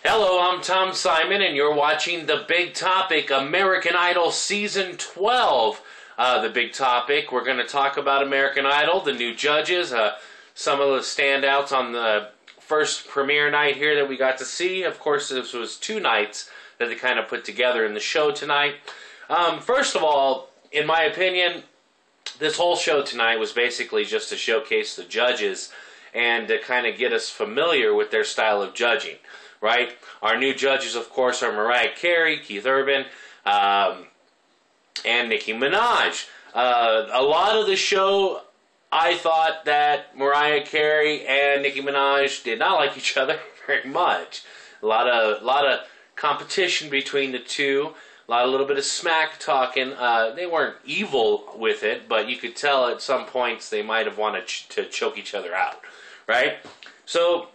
Hello, I'm Tom Simon, and you're watching The Big Topic, American Idol Season 12. The Big Topic, we're going to talk about American Idol, the new judges, some of the standouts on the first premiere night here that we got to see. Of course, this was 2 nights that they kind of put together in the show tonight. First of all, in my opinion, this whole show tonight was basically just to showcase the judges and to kind of get us familiar with their style of judging, right? Our new judges, of course, are Mariah Carey, Kieth Urban, and Nicki Minaj. A lot of the show, I thought that Mariah Carey and Nicki Minaj did not like each other very much. A lot of competition between the two. A little bit of smack talking. They weren't evil with it, but you could tell at some points they might have wanted to choke each other out, right? So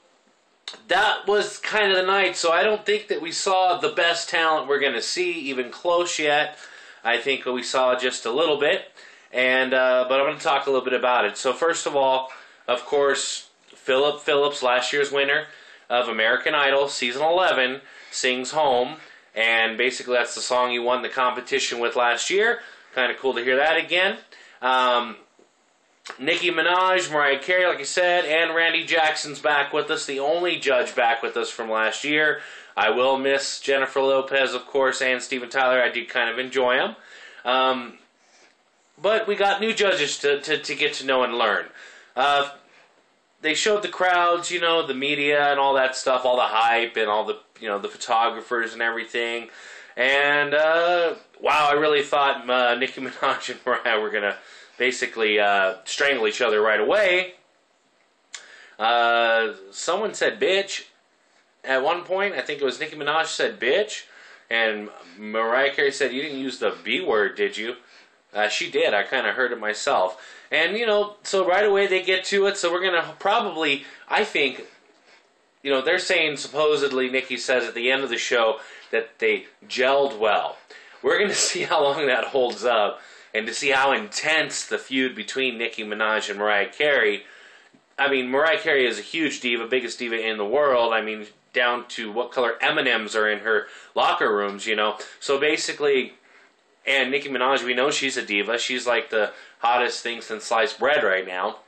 that was kind of the night. So I don't think that we saw the best talent we're going to see even close yet. I think we saw just a little bit, and but I'm going to talk a little bit about it. So first of all, of course, Philip Phillips, last year's winner of American Idol Season 11, sings Home. And basically that's the song he won the competition with last year. Kind of cool to hear that again. Nicki Minaj, Mariah Carey, like I said, and Randy Jackson's back with us. The only judge back with us from last year. I will miss Jennifer Lopez, of course, and Steven Tyler. I did kind of enjoy them. But we got new judges to get to know and learn. They showed the crowds, you know, the media and all that stuff, all the hype and all the, you know, the photographers and everything. And, wow, I really thought Nicki Minaj and Mariah were going to basically strangle each other right away. Someone said bitch at one point. I think it was Nicki Minaj said bitch. And Mariah Carey said, you didn't use the B word, did you? She did. I kind of heard it myself. And, you know, so right away they get to it. So we're going to probably, I think, you know, they're saying supposedly, Nicki says at the end of the show, that they gelled well. We're going to see how long that holds up and to see how intense the feud between Nicki Minaj and Mariah Carey. I mean, Mariah Carey is a huge diva, biggest diva in the world. I mean, down to what color M&Ms are in her locker rooms, you know. So basically, and Nicki Minaj, we know she's a diva. She's like the hottest thing since sliced bread right now.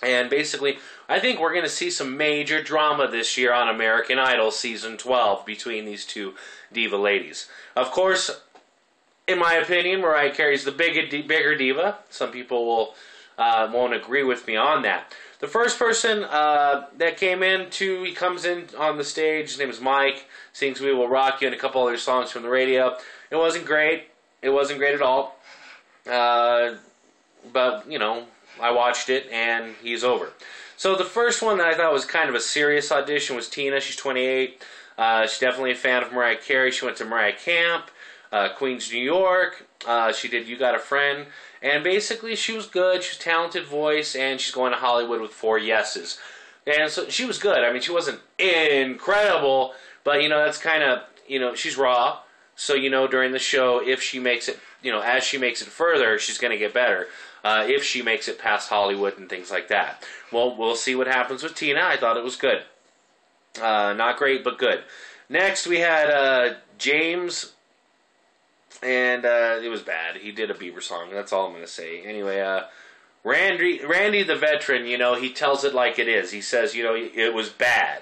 And basically, I think we're going to see some major drama this year on American Idol Season 12 between these two diva ladies. Of course, in my opinion, Mariah Carey's the bigger diva. Some people won't agree with me on that. The first person that came in, he comes in on the stage. His name is Mike. Sings We Will Rock You and a couple other songs from the radio. It wasn't great. It wasn't great at all. But, you know, I watched it, and he's over. So the first one that I thought was kind of a serious audition was Tina. She's 28. She's definitely a fan of Mariah Carey. She went to Mariah Camp, Queens, New York. She did You Got a Friend. And basically, she was good. She's a talented voice, and she's going to Hollywood with 4 yeses. And so she was good. I mean, she wasn't incredible, but, you know, that's kind of, you know, she's raw. So, you know, during the show, if she makes it, you know, as she makes it further, she's going to get better. If she makes it past Hollywood and things like that. Well, we'll see what happens with Tina. I thought it was good. Not great, but good. Next, we had James, and it was bad. He did a Bieber song. That's all I'm going to say. Anyway, Randy the veteran, you know, he tells it like it is. He says, you know, it was bad.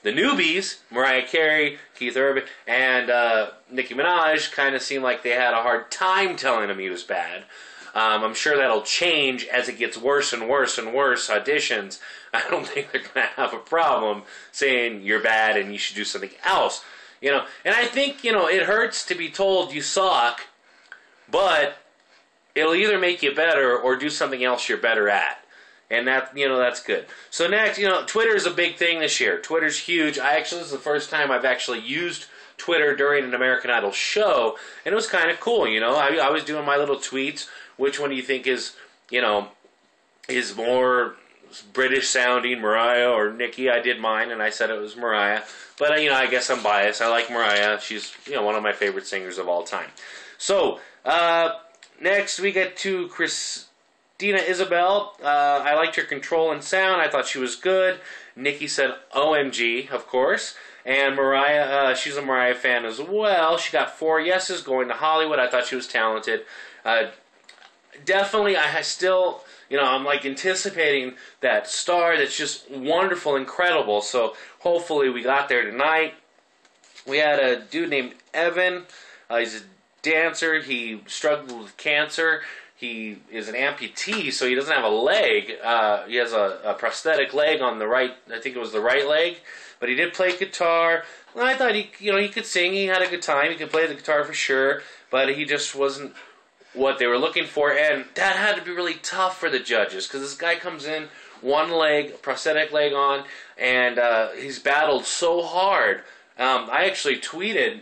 The newbies, Mariah Carey, Kieth Urban, and Nicki Minaj, kind of seemed like they had a hard time telling him he was bad. I'm sure that'll change as it gets worse and worse and worse auditions. I don't think they're going to have a problem saying you're bad and you should do something else. You know, and I think, you know, it hurts to be told you suck, but it'll either make you better or do something else you're better at. And that, you know, that's good. So next, you know, Twitter is a big thing this year. Twitter's huge. This is the first time I've actually used Twitter during an American Idol show, and it was kind of cool, you know. I was doing my little tweets. Which one do you think is, you know, is more British sounding, Mariah or Nicki? I did mine, and I said it was Mariah. But, you know, I guess I'm biased. I like Mariah. She's, you know, one of my favorite singers of all time. So, next we get to Dina Isabel, I liked her control and sound. I thought she was good. Nicki said OMG, of course. And Mariah, she's a Mariah fan as well. She got 4 yeses going to Hollywood. I thought she was talented. Definitely, I still, I'm like anticipating that star that's just wonderful, incredible. So hopefully we got there tonight. We had a dude named Evan. He's a dancer. He struggled with cancer. He is an amputee, so he doesn't have a leg. He has a prosthetic leg on the right, I think it was the right leg. But he did play guitar. And I thought he could sing. He had a good time. He could play the guitar for sure. But he just wasn't what they were looking for. And that had to be really tough for the judges. Because this guy comes in, one leg, prosthetic leg on. And he's battled so hard. I actually tweeted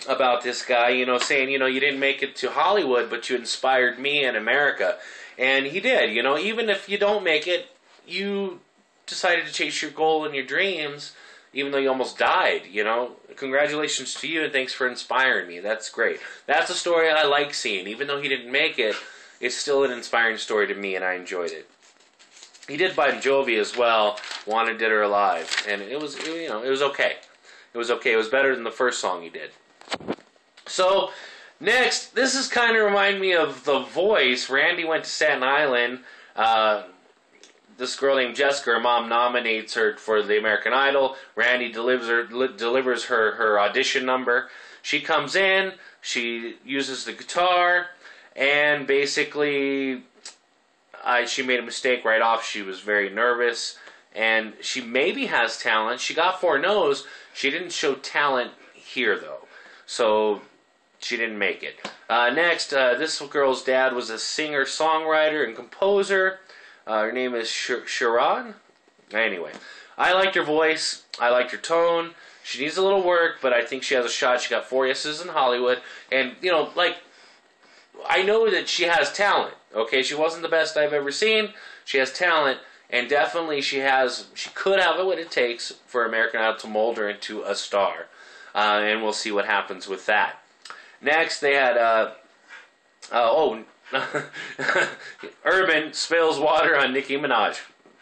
about this guy, saying, you didn't make it to Hollywood, but you inspired me in America. And he did. Even if you don't make it, you decided to chase your goal and your dreams, even though you almost died, Congratulations to you, and thanks for inspiring me. That's great. That's a story I like seeing. Even though he didn't make it, it's still an inspiring story to me, and I enjoyed it. He did Bon Jovi as well, Wanted Dead or Alive, and it was okay. It was okay. It was better than the first song he did. So, next, this is kind of remind me of The Voice. Randy went to Staten Island. This girl named Jessica, her mom nominates her for the American Idol. Randy delivers her audition number. She comes in, she uses the guitar, and basically she made a mistake right off. She was very nervous, and she maybe has talent. She got 4 no's. She didn't show talent here, though, so she didn't make it. Next, this girl's dad was a singer-songwriter and composer. Her name is Sharon. Anyway, I liked her voice. I liked her tone. She needs a little work, but I think she has a shot. She got 4 yeses in Hollywood. And, I know that she has talent. Okay, she wasn't the best I've ever seen. She has talent. And definitely she could have what it takes for American Idol to mold her into a star. And we'll see what happens with that. Next, they had, Urban spills water on Nicki Minaj.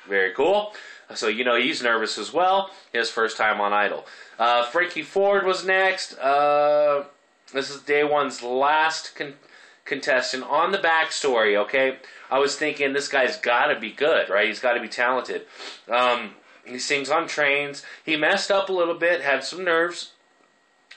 Very cool. So, he's nervous as well. His first time on Idol. Frankie Ford was next. This is day 1's last contestant. On the backstory, okay? I was thinking this guy's got to be good, right? He's got to be talented. He sings on trains. He messed up a little bit, had some nerves,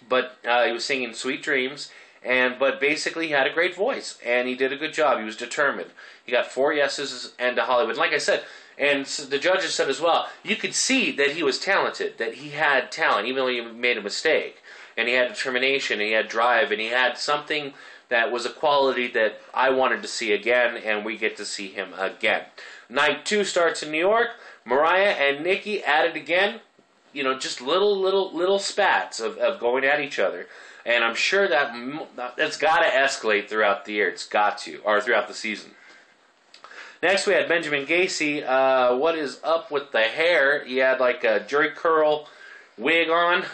but he was singing Sweet Dreams. But basically, he had a great voice, and he did a good job. He was determined. He got 4 yeses and to Hollywood. Like I said, and the judges said as well, you could see that he was talented, that he had talent, even though he made a mistake. And he had determination, and he had drive, and he had something that was a quality that I wanted to see again, and we get to see him again. Night 2 starts in New York. Mariah and Nicki at it again. Just little spats of going at each other. And I'm sure that's got to escalate throughout the year. It's got to, or throughout the season. Next, we had Benjamin Gacy. What is up with the hair? He had like a jerry curl wig on.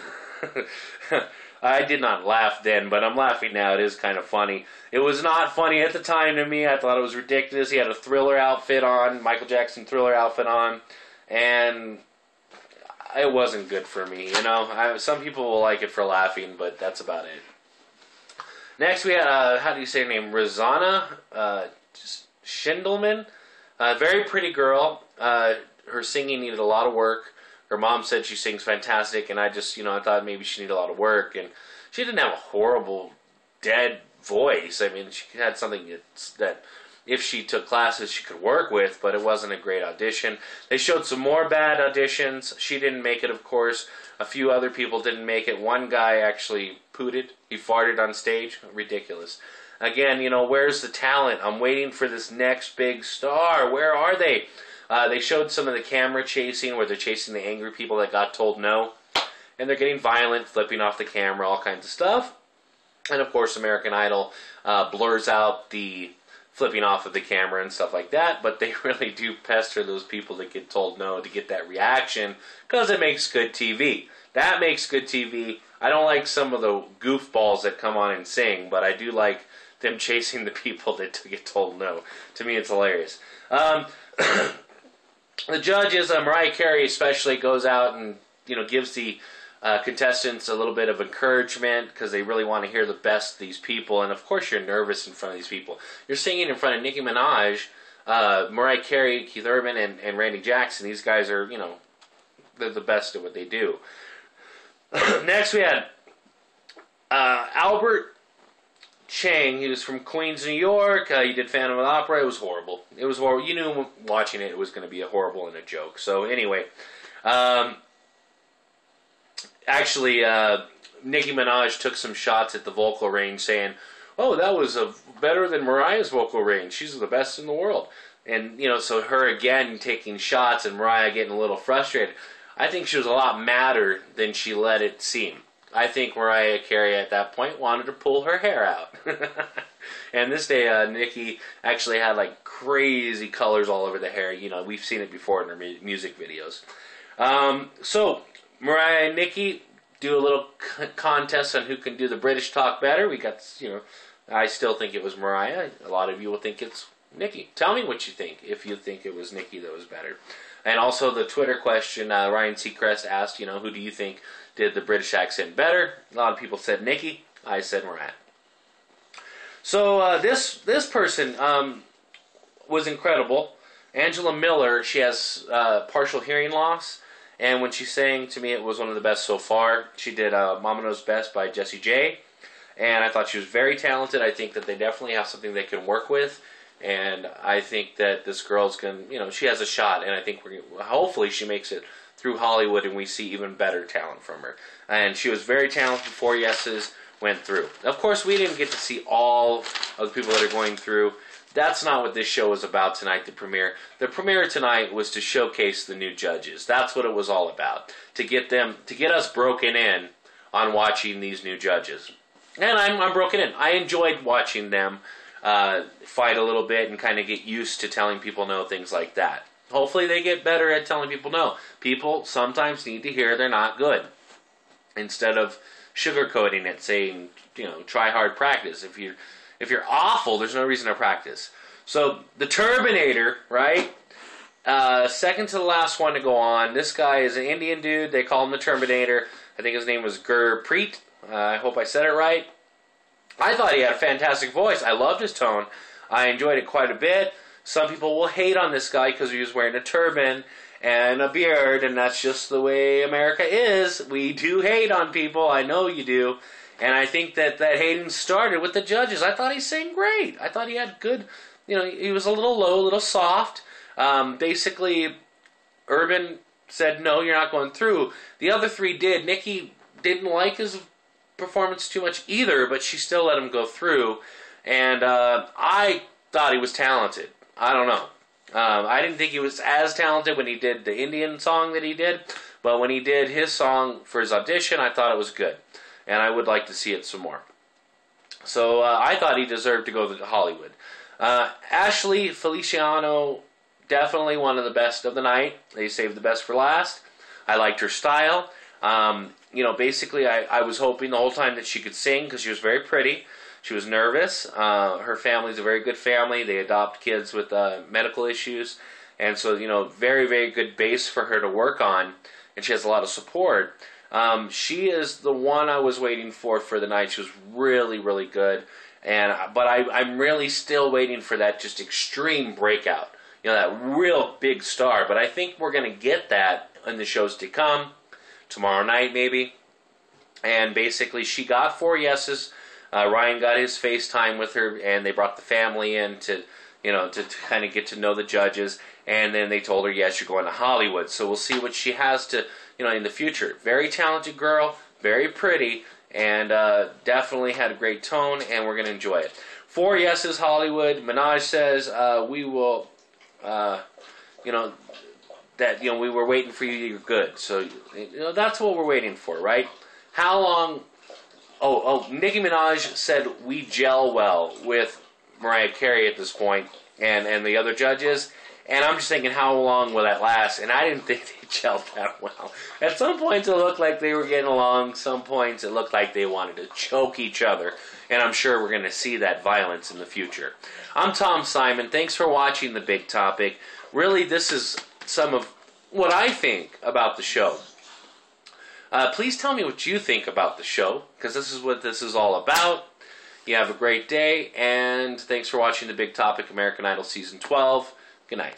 I did not laugh then, but I'm laughing now. It is kind of funny. It was not funny at the time to me. I thought it was ridiculous. He had a Thriller outfit on, Michael Jackson Thriller outfit on, and it wasn't good for me, Some people will like it for laughing, but that's about it. Next, we had, how do you say her name? Rosanna Schindelman. Very pretty girl. Her singing needed a lot of work. Her mom said she sings fantastic, and I just, I thought maybe she needed a lot of work. And she didn't have a horrible, dead voice. I mean, she had something that if she took classes she could work with, but it wasn't a great audition. They showed some more bad auditions. She didn't make it, of course. A few other people didn't make it. One guy actually pooted. He farted on stage. Ridiculous. Again, where's the talent? I'm waiting for this next big star. Where are they? They showed some of the camera chasing where they're chasing the angry people that got told no. And they're getting violent, flipping off the camera, all kinds of stuff. And, of course, American Idol blurs out the flipping off of the camera and stuff like that, but they really do pester those people that get told no to get that reaction, because it makes good TV. That makes good TV. I don't like some of the goofballs that come on and sing, but I do like them chasing the people that get told no. To me, it's hilarious. The judges, Mariah Carey especially, goes out and gives the contestants a little bit of encouragement because they really want to hear the best of these people. And of course, you're nervous in front of these people. You're singing in front of Nicki Minaj, Mariah Carey, Kieth Urban, and Randy Jackson. These guys are, they're the best at what they do. Next, we had Albert Chang. He was from Queens, New York. He did Phantom of the Opera. It was horrible. It was horrible. You knew watching it was going to be a horrible and a joke. So anyway, actually, Nicki Minaj took some shots at the vocal range saying, "Oh, that was better than Mariah's vocal range. She's the best in the world." And, so her again taking shots and Mariah getting a little frustrated. I think she was a lot madder than she let it seem. I think Mariah Carey at that point wanted to pull her hair out. And this day, Nicki actually had like crazy colors all over the hair. We've seen it before in her music videos. So Mariah and Nicki do a little contest on who can do the British talk better. We got, I still think it was Mariah. A lot of you will think it's Nicki. Tell me what you think, if you think it was Nicki that was better. And also the Twitter question, Ryan Sea Crest asked, who do you think did the British accent better? A lot of people said Nicki. I said Mariah. So this person was incredible. Angela Miller, she has partial hearing loss. And when she sang, to me, it was one of the best so far. She did Mama Knows Best by Jessie J. And I thought she was very talented. I think that they definitely have something they can work with. And I think that this girl's going to, she has a shot. And I think hopefully she makes it through Hollywood and we see even better talent from her. And she was very talented. 4 yeses went through. Of course, we didn't get to see all of the people that are going through. That's not what this show was about tonight, the premiere. The premiere tonight was to showcase the new judges. That's what it was all about. To get us broken in on watching these new judges. And I'm broken in. I enjoyed watching them fight a little bit and kind of get used to telling people no, things like that. Hopefully they get better at telling people no. People sometimes need to hear they're not good. Instead of sugarcoating it, saying, try hard, practice. If you're awful, there's no reason to practice. So the Turbinator, right? Second to the last one to go on. This guy is an Indian dude. They call him the Turbinator. I think his name was Gurpreet. I hope I said it right. I thought he had a fantastic voice. I loved his tone. I enjoyed it quite a bit. Some people will hate on this guy because he was wearing a turban and a beard, and that's just the way America is. We do hate on people. I know you do. And I think that hating started with the judges. I thought he sang great. I thought he had good, he was a little low, a little soft. Basically, Urban said, no, you're not going through. The other 3 did. Nicki didn't like his performance too much either, but she still let him go through. And I thought he was talented. I don't know. I didn't think he was as talented when he did the Indian song that he did, but when he did his song for his audition, I thought it was good. And I would like to see it some more. So I thought he deserved to go to Hollywood. Ashley Feliciano, definitely one of the best of the night. They saved the best for last. I liked her style. Basically I was hoping the whole time that she could sing because she was very pretty. She was nervous. Her family's a very good family. They adopt kids with medical issues. And so, very, very good base for her to work on. And she has a lot of support. She is the one I was waiting for the night. She was really, really good. But I'm really still waiting for that just extreme breakout. That real big star. But I think we're going to get that in the shows to come. Tomorrow night, maybe. And basically, she got 4 yeses. Ryan got his FaceTime with her, and they brought the family in to kind of get to know the judges. And then they told her, yes, you're going to Hollywood. So we'll see what she has to, in the future. Very talented girl, very pretty, and definitely had a great tone, and we're going to enjoy it. 4 yeses, Hollywood. Minaj says, we will, we were waiting for you, you're good. So, that's what we're waiting for, right? How long... Nicki Minaj said we gel well with Mariah Carey at this point and the other judges. And I'm just thinking, how long will that last? And I didn't think they gelled that well. At some points, it looked like they were getting along. Some points, it looked like they wanted to choke each other. And I'm sure we're going to see that violence in the future. I'm Tom Simon. Thanks for watching The Big Topic. Really, this is some of what I think about the show. Please tell me what you think about the show, because this is what this is all about. You have a great day, and thanks for watching The Big Topic American Idol Season 12. Good night.